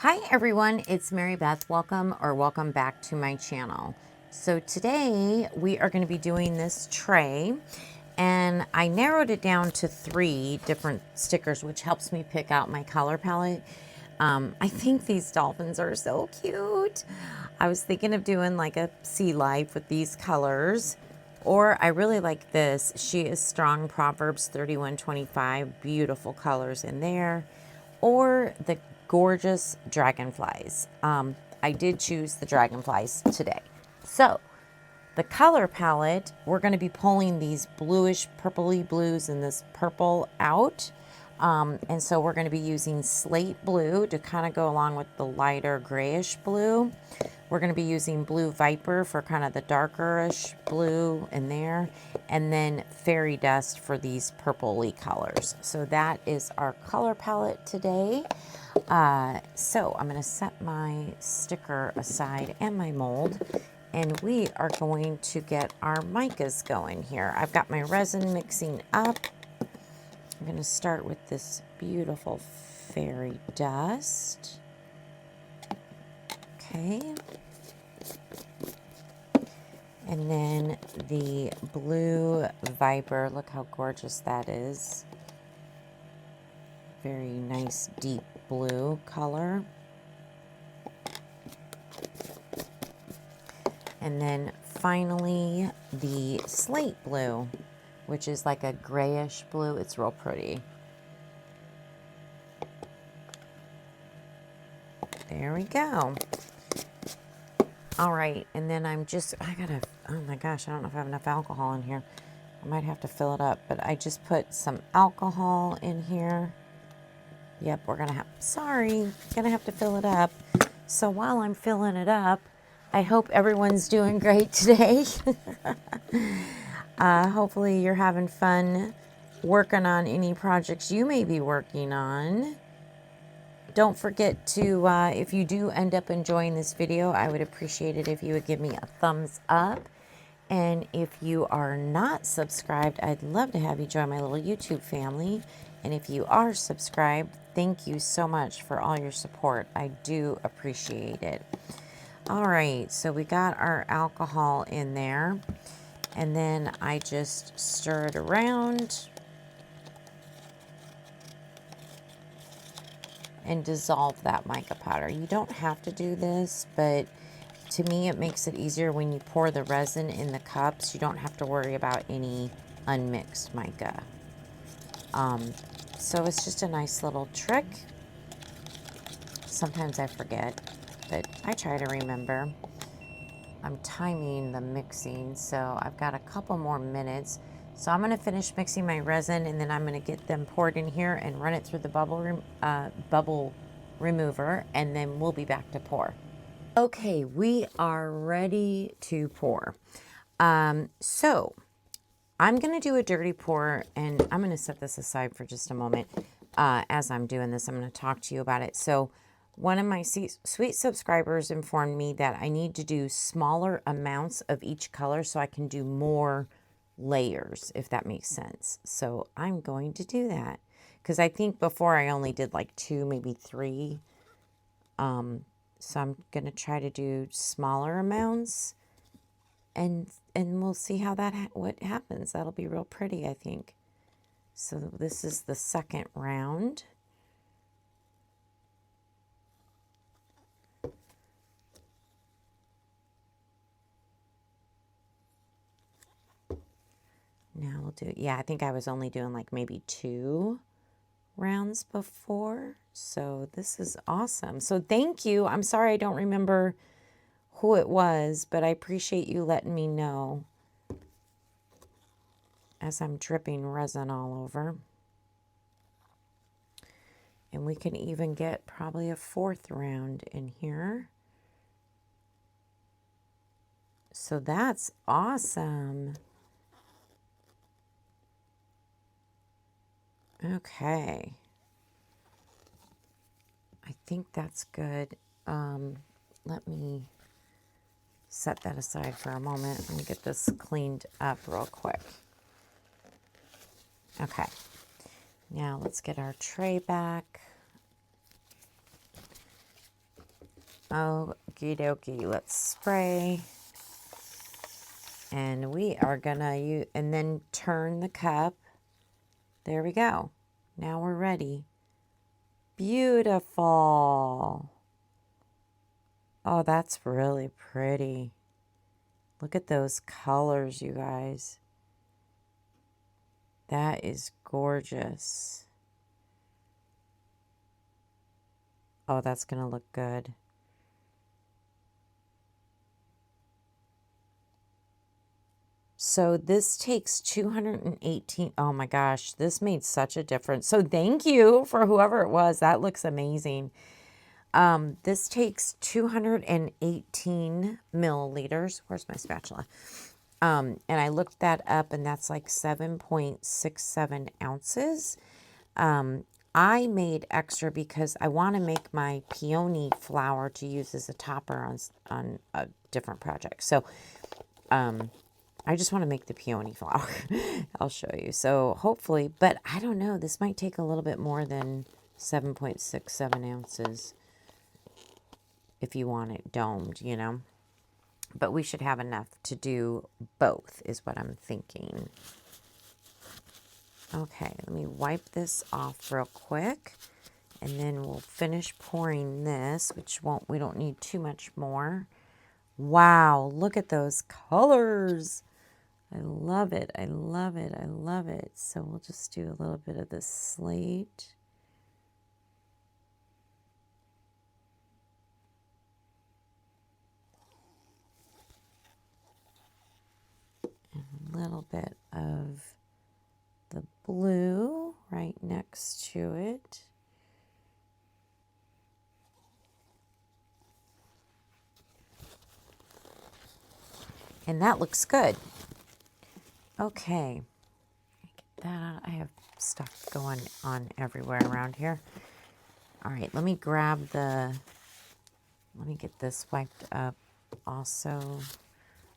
Hi everyone, it's Mary Beth. Welcome back to my channel. So today we are going to be doing this tray, and I narrowed it down to 3 different stickers, which helps me pick out my color palette. I think these dolphins are so cute. I was thinking of doing like a sea life with these colors, or I really like this. She is Strong Proverbs 31:25, beautiful colors in there, or the gorgeous dragonflies. I did choose the dragonflies today. So the color palette, we're going to be pulling these bluish purpley blues and this purple out. And so we're going to be using slate blue to kind of go along with the lighter grayish blue. We're going to be using Blue Viper for kind of the darkerish blue in there, and then Fairy Dust for these purpley colors. So that is our color palette today. So I'm going to set my sticker aside and my mold, and we are going to get our micas going here. I've got my resin mixing up. I'm going to start with this beautiful Fairy Dust. Okay. And then the Blue Viper, look how gorgeous that is. Very nice deep blue color. And then finally the slate blue, which is like a grayish blue. It's real pretty. There we go. All right, and then oh my gosh, I don't know if I have enough alcohol in here. I might have to fill it up, but I just put some alcohol in here. Yep, gonna have to fill it up. So while I'm filling it up, I hope everyone's doing great today. Hopefully you're having fun working on any projects you may be working on. Don't forget to, if you do end up enjoying this video, I would appreciate it if you would give me a thumbs up. And if you are not subscribed, I'd love to have you join my little YouTube family. And if you are subscribed, thank you so much for all your support. I do appreciate it. All right, so we got our alcohol in there, and then I just stir it around and dissolve that mica powder. You don't have to do this, but to me it makes it easier when you pour the resin in the cups. You don't have to worry about any unmixed mica. So it's just a nice little trick. Sometimes I forget, but I try to remember. I'm timing the mixing, so I've got a couple more minutes. So I'm going to finish mixing my resin, and then I'm going to get them poured in here and run it through the bubble remover, and then we'll be back to pour. Okay, we are ready to pour. So I'm going to do a dirty pour, and I'm going to set this aside for just a moment. As I'm doing this, I'm going to talk to you about it. So one of my sweet subscribers informed me that I need to do smaller amounts of each color so I can do more layers, if that makes sense. So I'm going to do that, because I think before I only did like 2, maybe 3. So I'm going to try to do smaller amounts, and we'll see how what happens. That'll be real pretty, I think. So this is the second round. Now we'll do, yeah, I think I was only doing like maybe 2 rounds before. So this is awesome. So thank you. I'm sorry I don't remember who it was, but I appreciate you letting me know as I'm dripping resin all over. And we can even get probably a 4th round in here. So that's awesome. Okay. I think that's good. Let me set that aside for a moment. Let me get this cleaned up real quick. Okay. Now let's get our tray back. Okie dokie, let's spray. And we are gonna use, and then turn the cup. There we go. Now we're ready. Beautiful. Oh, that's really pretty. Look at those colors, you guys. That is gorgeous. Oh, that's gonna look good. So this takes 218. Oh my gosh, this made such a difference. So thank you for whoever it was. That looks amazing. This takes 218 milliliters. Where's my spatula? And I looked that up, and that's like 7.67 ounces. I made extra because I want to make my peony flower to use as a topper on a different project. So I just want to make the peony flower. I'll show you. So hopefully, but I don't know. This might take a little bit more than 7.67 ounces if you want it domed, you know. But we should have enough to do both is what I'm thinking. Okay, let me wipe this off real quick, and then we'll finish pouring this, we don't need too much more. Wow, look at those colors. I love it. I love it. I love it. So we'll just do a little bit of this slate. And a little bit of the blue right next to it. And that looks good. Okay. Get that out. I have stuff going on everywhere around here. All right, let me get this wiped up also.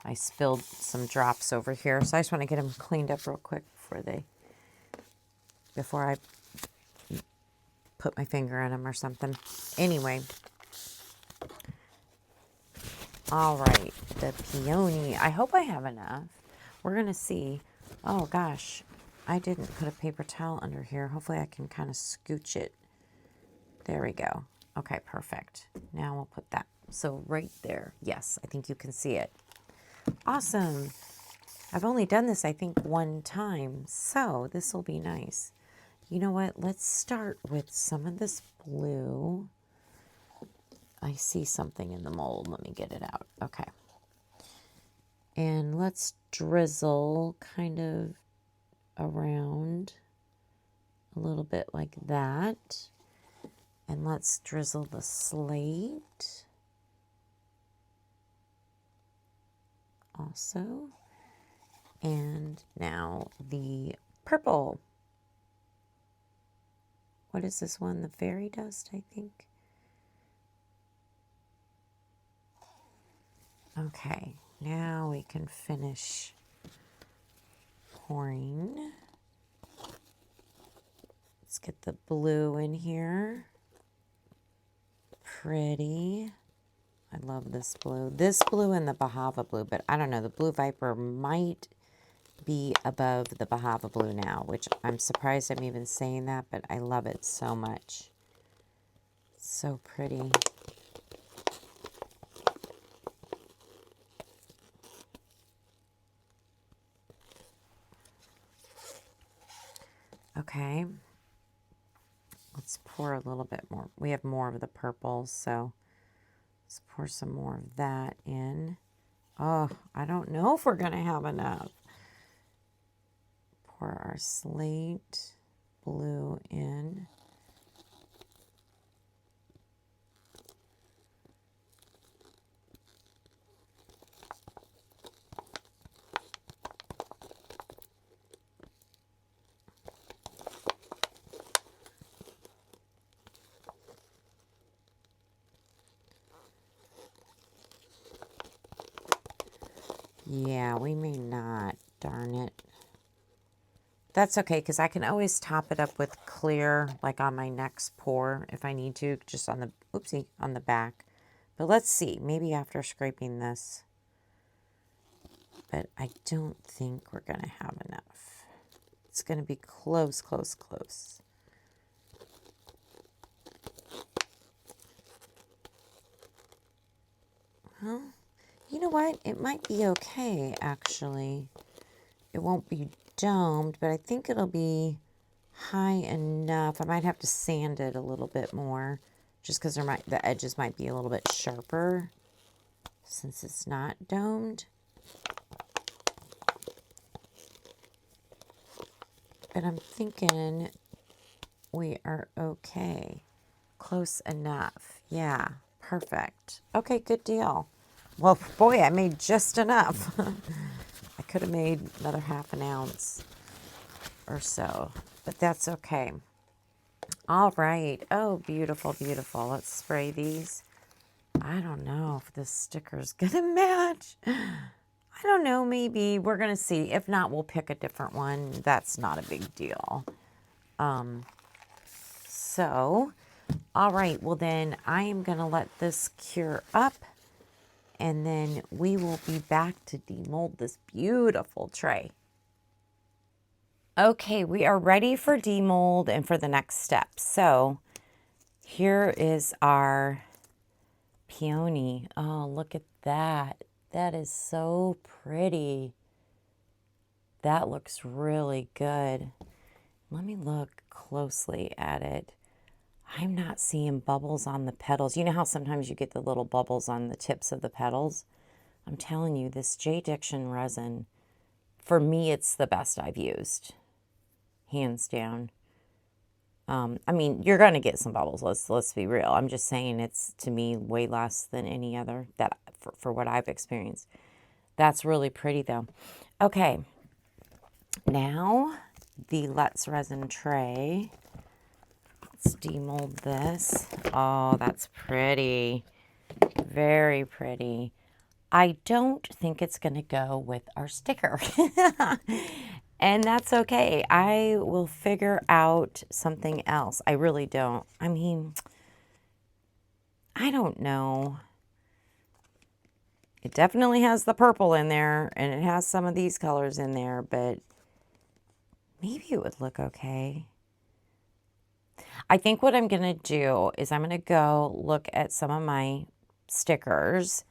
I spilled some drops over here, so I just want to get them cleaned up real quick before I put my finger in them or something. Anyway, all right, the peony. I hope I have enough. We're gonna see. Oh gosh, I didn't put a paper towel under here. Hopefully I can kind of scooch it. There we go. Okay, perfect. Now we'll put that. So right there. Yes, I think you can see it. Awesome. I've only done this, I think, one time, so this will be nice. You know what? Let's start with some of this blue. I see something in the mold. Let me get it out. Okay. And let's drizzle kind of around a little bit like that. And let's drizzle the slate also. And now the purple. What is this one? The fairy dust, I think. Okay, now we can finish pouring. Let's get the blue in here. Pretty. I love this blue. This blue and the Bahava blue, but I don't know. The Blue Viper might be above the Bahava blue now, which I'm surprised I'm even saying that, but I love it so much. It's so pretty. Okay. Let's pour a little bit more. We have more of the purple, so let's pour some more of that in. Oh, I don't know if we're going to have enough. Pour our slate blue in. Yeah, we may not, darn it. That's okay, because I can always top it up with clear, like on my next pour, if I need to, just on the, oopsie, on the back. But let's see, maybe after scraping this. But I don't think we're going to have enough. It's going to be close, close, close. Well, you know what? It might be okay, actually. It won't be domed, but I think it'll be high enough. I might have to sand it a little bit more, just because the edges might be a little bit sharper since it's not domed. But I'm thinking we are okay. Close enough. Yeah, perfect. Okay, good deal. Well, boy, I made just enough. I could have made another ½ ounce or so, but that's okay. All right. Oh, beautiful, beautiful. Let's spray these. I don't know if this sticker's gonna match. I don't know, maybe. We're gonna see. If not, we'll pick a different one. That's not a big deal. So, all right, well then I am gonna let this cure up, and then we will be back to demold this beautiful tray. Okay, we are ready for demold and for the next step. So here is our peony. Oh, look at that. That is so pretty. That looks really good. Let me look closely at it. I'm not seeing bubbles on the petals. You know how sometimes you get the little bubbles on the tips of the petals? I'm telling you, this J-Diction resin, for me, it's the best I've used. Hands down. I mean, you're going to get some bubbles. Let's be real. I'm just saying it's, to me, way less than any other that for what I've experienced. That's really pretty, though. Okay. Now, the Let's Resin tray. Let's demold this. Oh, that's pretty. Very pretty. I don't think it's going to go with our sticker. And that's okay. I will figure out something else. I really don't. I mean, I don't know. It definitely has the purple in there, and it has some of these colors in there, but maybe it would look okay. I think what I'm going to do is I'm going to go look at some of my stickers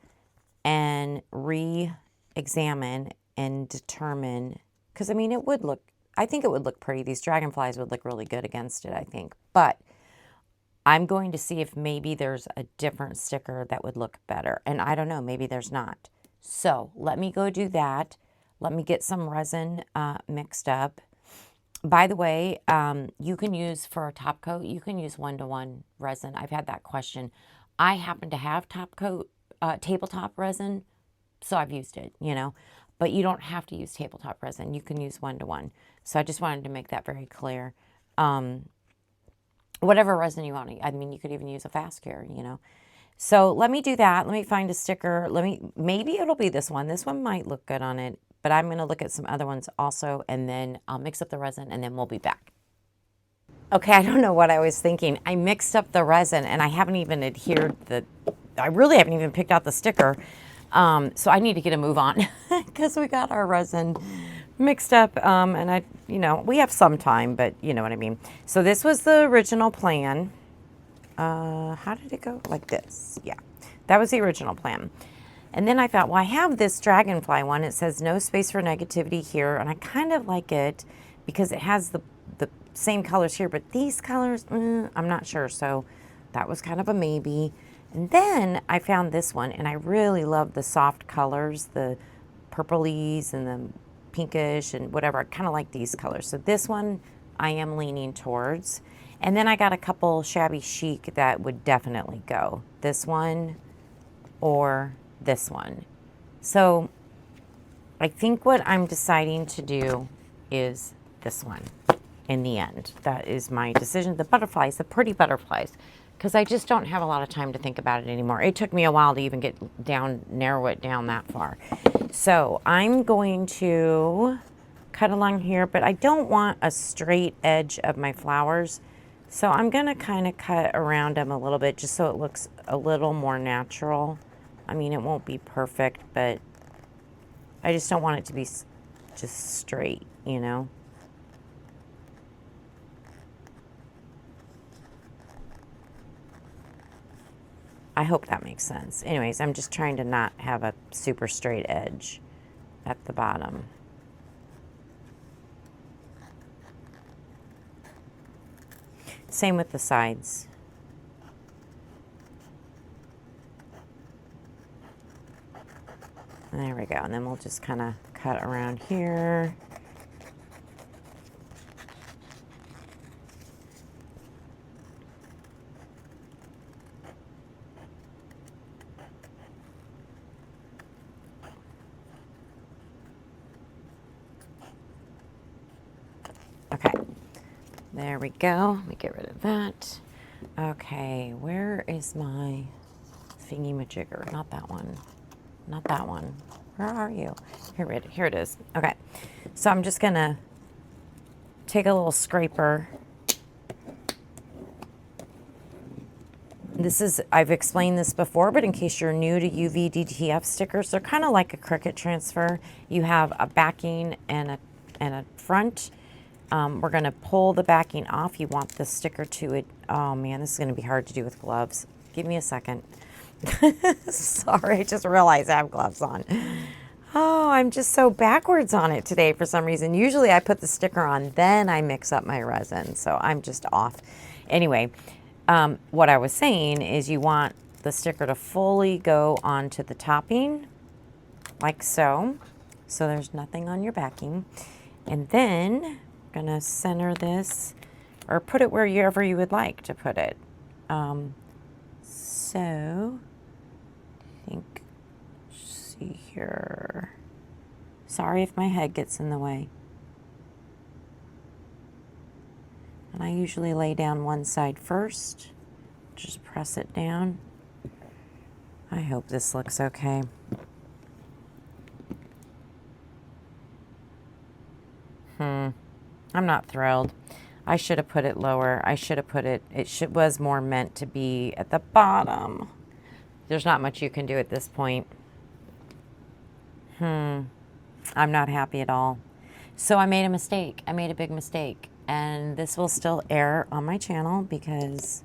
and re-examine and determine, because I mean, it would look, I think it would look pretty. These dragonflies would look really good against it, I think. But I'm going to see if maybe there's a different sticker that would look better. And I don't know, maybe there's not. So let me go do that. Let me get some resin mixed up. By the way, you can use for a top coat, you can use 1-to-1 resin. I've had that question. I happen to have top coat, tabletop resin, so I've used it, you know. But you don't have to use tabletop resin. You can use 1-to-1. So I just wanted to make that very clear. Whatever resin you want to, I mean, you could even use a fast cure, you know. So let me do that. Let me find a sticker. Maybe it'll be this one. This one might look good on it, but I'm going to look at some other ones also, and then I'll mix up the resin, and then we'll be back. Okay, I don't know what I was thinking. I mixed up the resin, and I haven't even I really haven't even picked out the sticker. So I need to get a move on because we got our resin mixed up, and we have some time, but you know what I mean. So this was the original plan. How did it go? Like this. Yeah, that was the original plan. And then I thought, well, I have this dragonfly one. It says no space for negativity here, and I kind of like it because it has the same colors here, but these colors, I'm not sure. So that was kind of a maybe. And then I found this one, and I really love the soft colors, the purplies and the pinkish and whatever. I kind of like these colors. So this one I am leaning towards. And then I got a couple shabby chic that would definitely go. This one or this one. So I think what I'm deciding to do is this one in the end. That is my decision. The butterflies, the pretty butterflies, because I just don't have a lot of time to think about it anymore. It took me a while to even narrow it down that far. So I'm going to cut along here, but I don't want a straight edge of my flowers. So I'm going to kind of cut around them a little bit just so it looks a little more natural. I mean, it won't be perfect, but I just don't want it to be just straight, you know? I hope that makes sense. Anyways, I'm just trying to not have a super straight edge at the bottom. Same with the sides. There we go. And then we'll just kind of cut around here. Okay, there we go. Let me get rid of that. Okay, where is my thingy-majigger? Not that one. Not that one. Where are you? Here it is. Okay, so I'm just gonna take a little scraper. This is, I've explained this before, but in case you're new to UV DTF stickers, they're kind of like a Cricut transfer. You have a backing and a front. We're going to pull the backing off. You want the sticker to it. Oh man, this is going to be hard to do with gloves. Give me a second. Sorry, I just realized I have gloves on. Oh, I'm just so backwards on it today for some reason. Usually I put the sticker on, then I mix up my resin. So I'm just off. Anyway, what I was saying is you want the sticker to fully go onto the topping, like so. So there's nothing on your backing. And then I'm gonna center this, or put it wherever you would like to put it. So I think, see here. Sorry if my head gets in the way. And I usually lay down one side first, just press it down. I hope this looks okay. I'm not thrilled. I should have put it lower. I should have put it, was more meant to be at the bottom. There's not much you can do at this point. I'm not happy at all. So I made a mistake. I made a big mistake. And this will still air on my channel because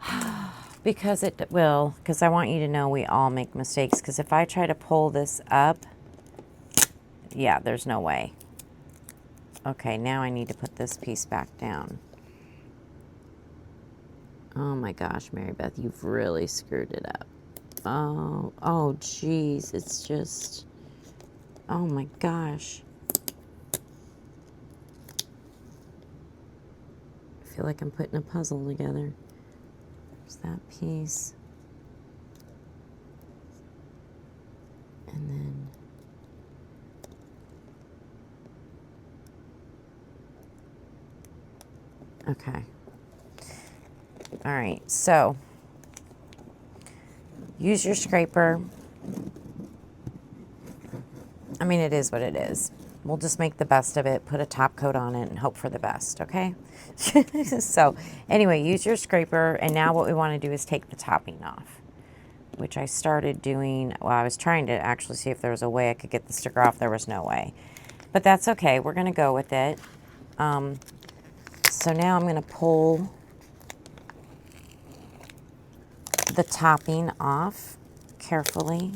it will. Because I want you to know we all make mistakes. Because if I try to pull this up, yeah, there's no way. Okay, now I need to put this piece back down. Oh my gosh, Mary Beth, you've really screwed it up. Oh geez, it's just, oh my gosh. I feel like I'm putting a puzzle together. There's that piece. And then okay. All right, so use your scraper. I mean, it is what it is. We'll just make the best of it, put a top coat on it, and hope for the best, okay? So anyway, use your scraper, and now what we want to do is take the topping off, which I started doing. Well, I was trying to actually see if there was a way I could get the sticker off. There was no way. But that's okay. We're going to go with it. So now I'm going to pull the topping off carefully.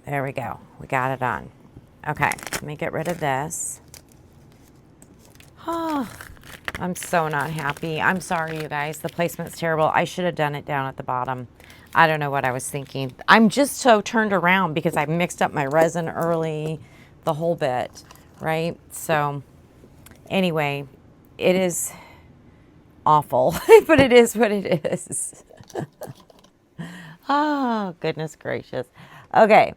There we go. We got it on. Okay, let me get rid of this. Oh, I'm so not happy. I'm sorry, you guys. The placement's terrible. I should have done it down at the bottom. I don't know what I was thinking. I'm just so turned around because I mixed up my resin early, the whole bit, right? So anyway, it is awful, but it is what it is. Oh, goodness gracious. Okay,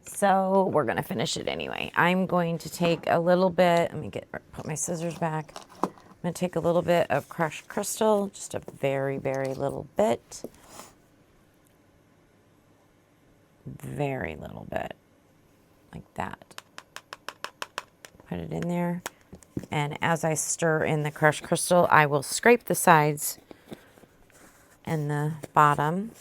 so we're going to finish it anyway. I'm going to take a little bit, let me put my scissors back. I'm going to take a little bit of crushed crystal, just a very, very little bit. very little bit, like that. Put it in there. And as I stir in the crushed crystal, I will scrape the sides and the bottom.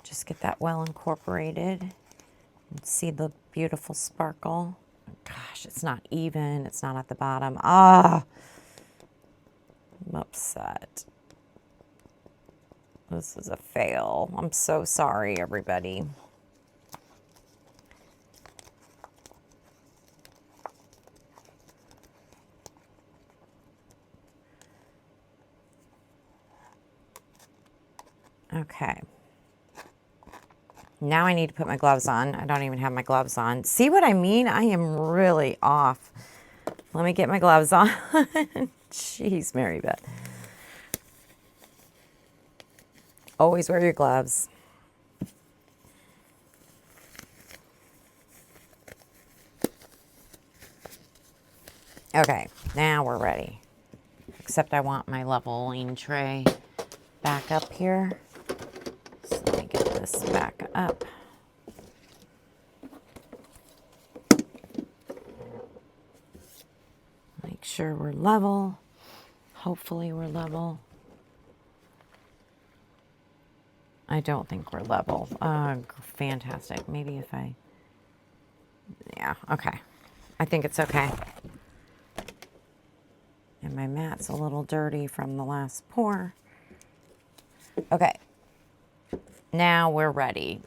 Just get that well incorporated and see the beautiful sparkle. Gosh, it's not even. It's not at the bottom. Ah, I'm upset. This is a fail. I'm so sorry, everybody. Okay. Now I need to put my gloves on. I don't even have my gloves on. See what I mean? I am really off. Let me get my gloves on. Jeez, Mary Beth. Always wear your gloves. Okay, now we're ready. Except I want my leveling tray back up here. So let me get this back up. Make sure we're level. Hopefully we're level. I don't think we're level. Fantastic. Maybe if I... Yeah, okay. I think it's okay. And my mat's a little dirty from the last pour. Okay. Now we're ready.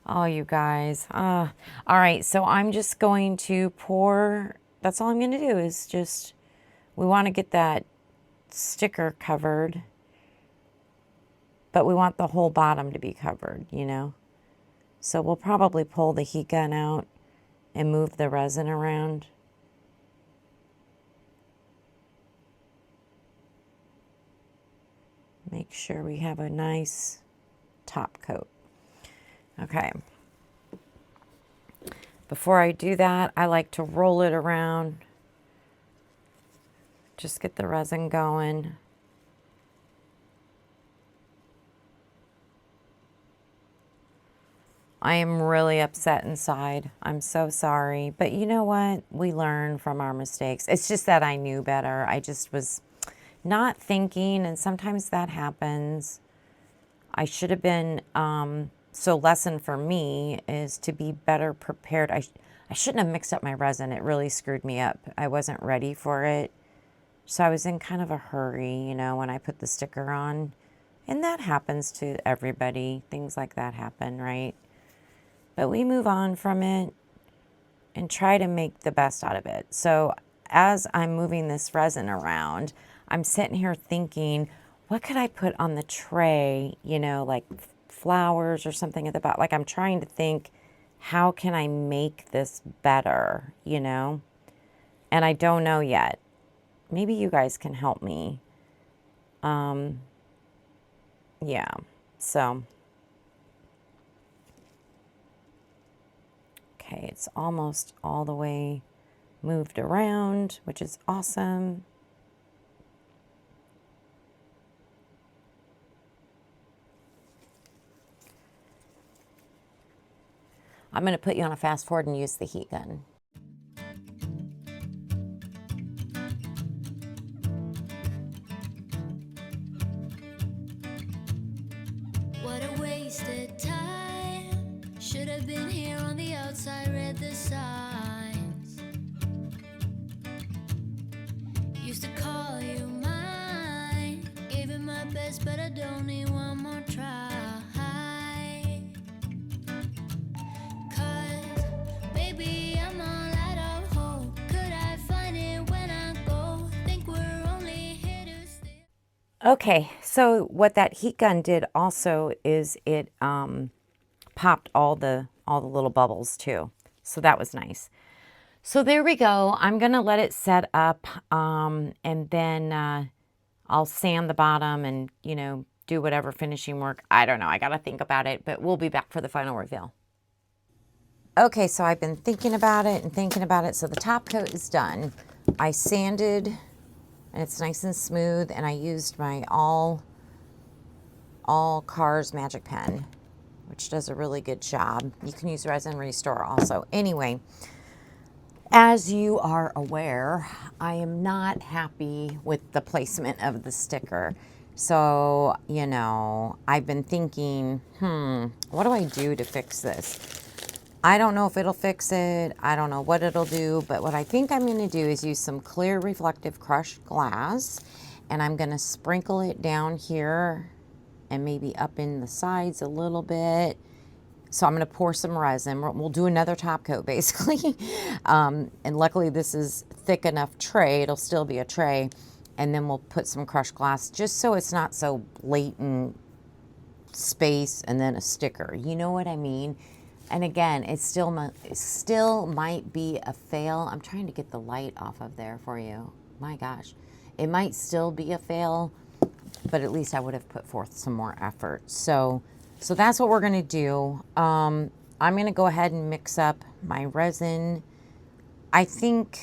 Oh, you guys. All right, so I'm just going to pour. That's all I'm going to do is just, we want to get that sticker covered, but we want the whole bottom to be covered, you know. So we'll probably pull the heat gun out and move the resin around. Make sure we have a nice top coat. Okay. Before I do that, I like to roll it around. Just get the resin going. I am really upset inside. I'm so sorry. But you know what? We learn from our mistakes. It's just that I knew better. I just was not thinking, and sometimes that happens. I should have been, so lesson for me is to be better prepared. I shouldn't have mixed up my resin. It really screwed me up. I wasn't ready for it. So I was in kind of a hurry, you know, when I put the sticker on. And that happens to everybody. Things like that happen, right? But we move on from it and try to make the best out of it. So as I'm moving this resin around, I'm sitting here thinking, what could I put on the tray, you know, like flowers or something at the bottom? Like I'm trying to think, how can I make this better, you know? And I don't know yet. Maybe you guys can help me. Yeah, so. Okay, it's almost all the way moved around, which is awesome. I'm going to put you on a fast forward and use the heat gun. What a wasted time. Should have been here on the outside, read the signs. Used to call you mine. Gave it my best, but I don't need one more try. Okay, so what that heat gun did also is it popped all the little bubbles too. So that was nice. So there we go. I'm gonna let it set up, and then I'll sand the bottom and, you know, do whatever finishing work. I don't know. I gotta think about it, but we'll be back for the final reveal. Okay, so I've been thinking about it and thinking about it. So the top coat is done. I sanded and it's nice and smooth, and I used my all Cars Magic Pen, which does a really good job. You can use Resin Restore also. Anyway, as you are aware, I am not happy with the placement of the sticker. So, you know, I've been thinking, what do I do to fix this? I don't know if it'll fix it. I don't know what it'll do, but what I think I'm going to do is use some clear reflective crushed glass, and I'm going to sprinkle it down here and maybe up in the sides a little bit. So I'm going to pour some resin. We'll do another top coat basically. And luckily this is thick enough tray. It'll still be a tray. And then we'll put some crushed glass just so it's not so blatant space and then a sticker. You know what I mean? And again, it still might be a fail. I'm trying to get the light off of there for you. My gosh. It might still be a fail, but at least I would have put forth some more effort. So that's what we're going to do. I'm going to go ahead and mix up my resin. I think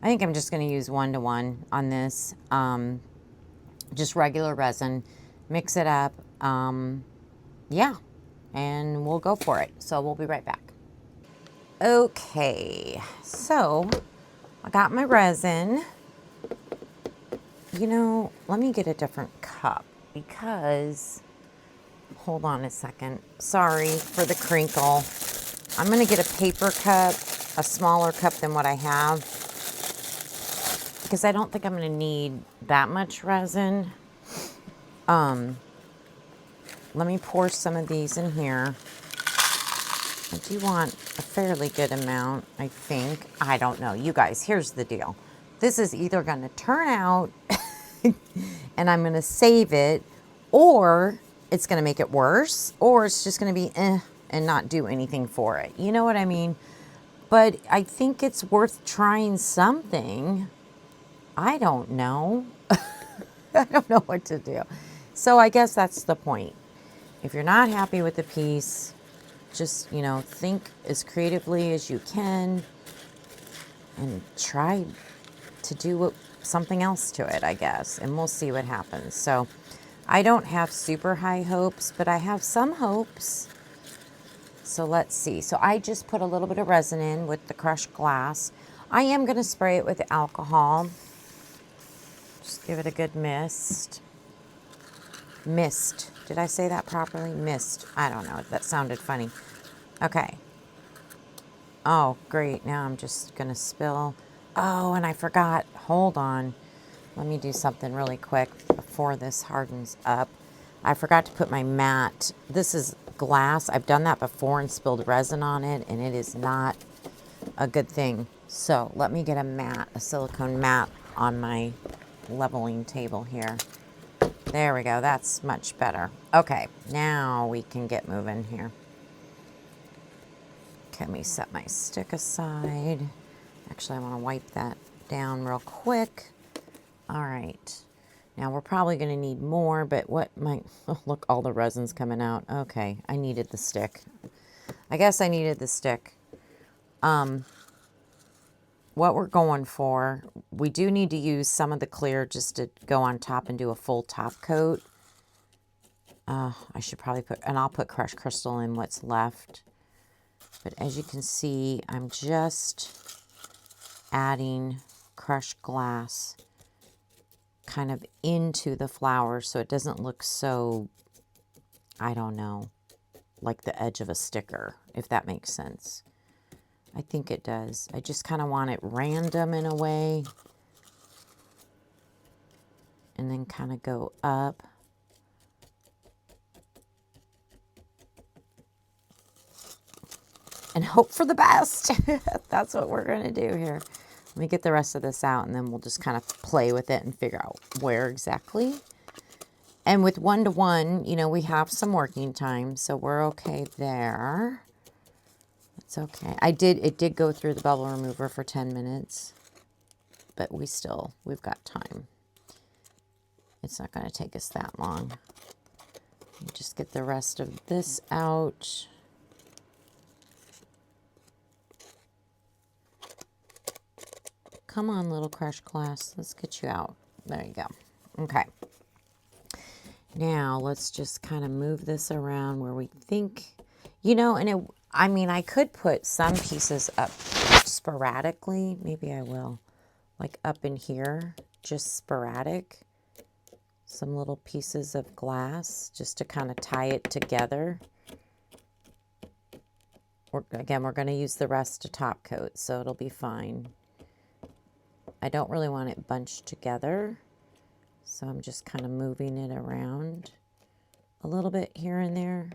I'm just going to use 1-to-1 on this. Just regular resin. Mix it up. Yeah. And we'll go for it. So we'll be right back. Okay, so I got my resin. You know, let me get a different cup because, hold on a second. Sorry for the crinkle. I'm going to get a paper cup, a smaller cup than what I have, because I don't think I'm going to need that much resin. Let me pour some of these in here. I do want a fairly good amount, I think. I don't know. You guys, here's the deal. This is either going to turn out and I'm going to save it, or it's going to make it worse, or it's just going to be and not do anything for it. You know what I mean? But I think it's worth trying something. I don't know. I don't know what to do. So I guess that's the point. If you're not happy with the piece, just, you know, think as creatively as you can and try to do something else to it, I guess, and we'll see what happens. So I don't have super high hopes, but I have some hopes. So let's see. So I just put a little bit of resin in with the crushed glass. I am going to spray it with alcohol. Just give it a good mist. Mist. Did I say that properly? Mist. I don't know. That sounded funny. Okay. Oh, great. Now I'm just going to spill. Oh, and I forgot. Hold on. Let me do something really quick before this hardens up. I forgot to put my mat. This is glass. I've done that before and spilled resin on it, and it is not a good thing. So let me get a mat, a silicone mat on my leveling table here. There we go. That's much better. Okay, now we can get moving here. Okay, let me set my stick aside. Actually, I want to wipe that down real quick. All right. Now, we're probably going to need more, but what might... Oh, look, all the resin's coming out. Okay, I needed the stick. I guess I needed the stick. What we're going for, we do need to use some of the clear just to go on top and do a full top coat. I should probably put, and I'll put crushed crystal in what's left. But as you can see, I'm just adding crushed glass kind of into the flower so it doesn't look so, I don't know, like the edge of a sticker, if that makes sense. I think it does. I just kind of want it random in a way. And then kind of go up. And hope for the best. That's what we're going to do here. Let me get the rest of this out, and then we'll just kind of play with it and figure out where exactly. And with 1-to-1, you know, we have some working time, so we're okay there. It's okay. It did go through the bubble remover for 10 minutes, but we've got time. It's not going to take us that long. Just get the rest of this out. come on, little crush glass. Let's get you out. There you go. Okay. Now let's just kind of move this around where we think, you know, and it, I mean, I could put some pieces up sporadically. Maybe I will, like up in here, just sporadic. Some little pieces of glass just to kind of tie it together. Again, we're going to use the rest to top coat, so it'll be fine. I don't really want it bunched together, so I'm just kind of moving it around a little bit here and there.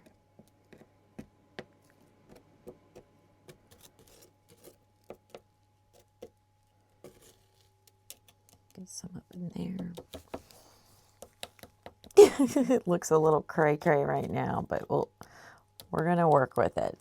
Get some up in there. It looks a little cray-cray right now, but we're going to work with it.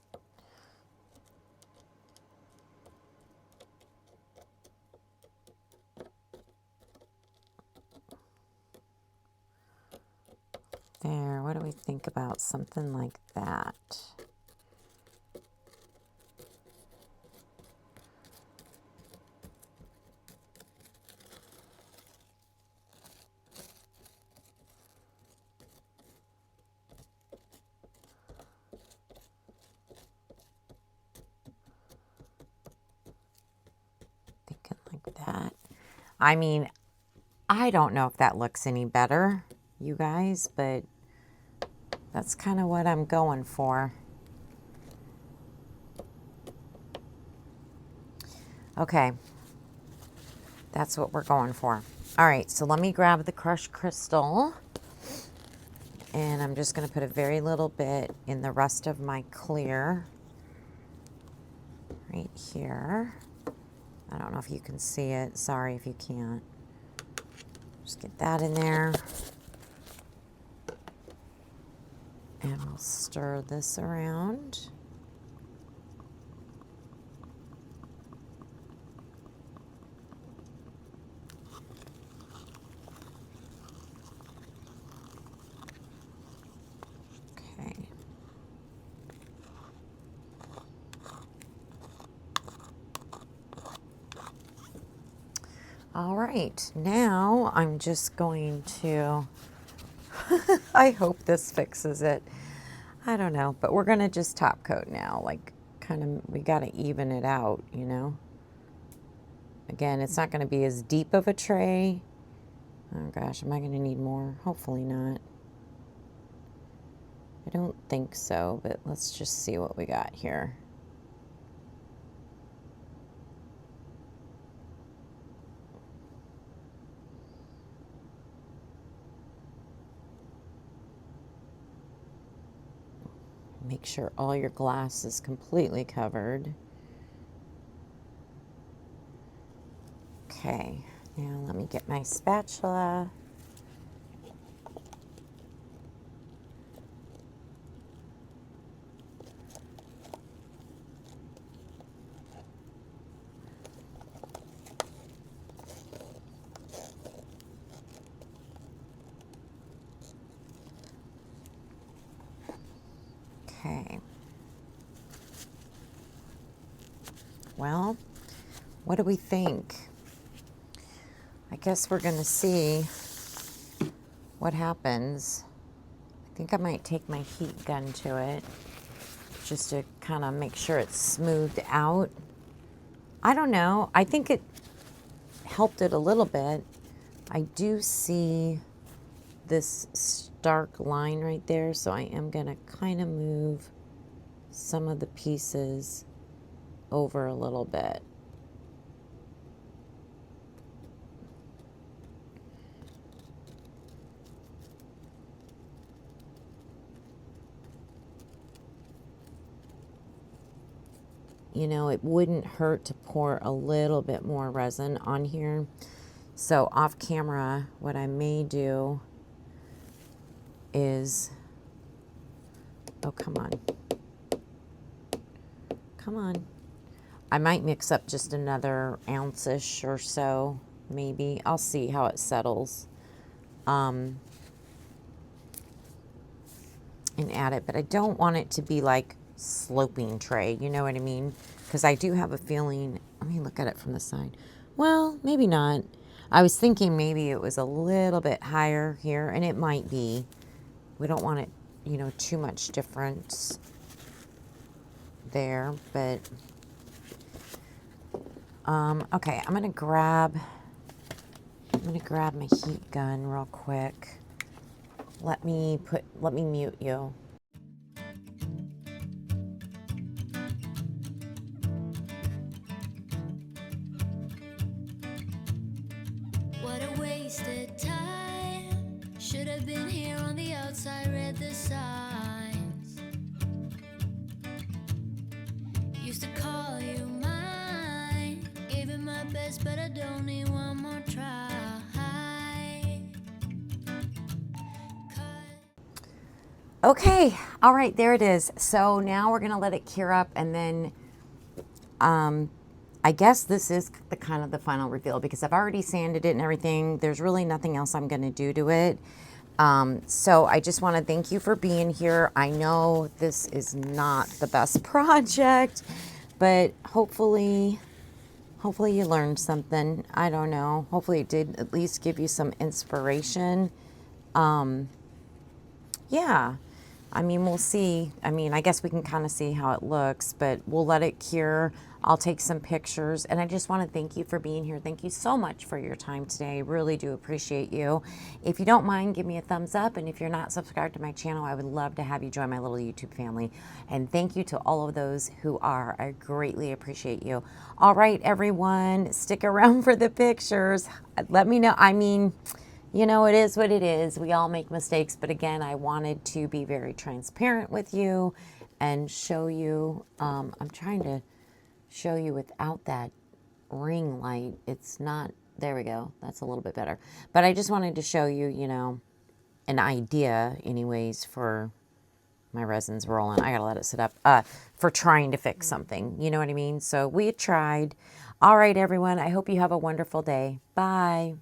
There, what do we think about something like that? Thinking like that. I mean, I don't know if that looks any better, you guys, but that's kind of what I'm going for. Okay, that's what we're going for. All right, so let me grab the crushed crystal, and I'm just going to put a very little bit in the rest of my clear right here. I don't know if you can see it. Sorry if you can't. Just get that in there. And we'll stir this around. Okay. All right, now I'm just going to, I hope this fixes it. I don't know, but we're gonna just top coat now, like kind of, we gotta even it out, you know? Again, it's not gonna be as deep of a tray. Oh gosh, am I gonna need more? Hopefully not. I don't think so, but let's just see what we got here. Make sure all your glass is completely covered. Okay, now let me get my spatula. Okay. Well, what do we think? I guess we're going to see what happens. I think I might take my heat gun to it just to kind of make sure it's smoothed out. I don't know. I think it helped it a little bit. I do see this stark line right there, so I am going to kind of move some of the pieces over a little bit. You know, it wouldn't hurt to pour a little bit more resin on here. So off camera, what I may do is, oh, come on. Come on. I might mix up just another ounce-ish or so, maybe. I'll see how it settles. And add it, but I don't want it to be like sloping tray, you know what I mean? Because I do have a feeling, let me look at it from the side. Well, maybe not. I was thinking maybe it was a little bit higher here, and it might be. We don't want it, you know, too much difference there, but okay, I'm gonna grab my heat gun real quick. Let me mute you. What a wasted time. Should have been here on the outside, read the signs. Used to call you mine. Gave it my best, but I don't need one more try. Okay, all right, there it is. So now we're gonna let it cure up, and then I guess this is the kind of the final reveal because I've already sanded it and everything. There's really nothing else I'm gonna do to it. So I just want to thank you for being here. I know this is not the best project, but hopefully you learned something. I don't know. Hopefully it did at least give you some inspiration. Yeah, I mean, we'll see. I mean, I guess we can kind of see how it looks, but we'll let it cure. I'll take some pictures, and I just want to thank you for being here. Thank you so much for your time today. Really do appreciate you. If you don't mind, give me a thumbs up, and if you're not subscribed to my channel, I would love to have you join my little YouTube family. And thank you to all of those who are. I greatly appreciate you. All right, everyone, stick around for the pictures. Let me know. I mean, you know, it is what it is. We all make mistakes, but again, I wanted to be very transparent with you and show you. I'm trying to show you without that ring light. It's not, there we go. That's a little bit better. But I just wanted to show you, you know, an idea anyways for my resin's rolling. I gotta let it sit up, for trying to fix something. You know what I mean? So we tried. All right, everyone. I hope you have a wonderful day. Bye.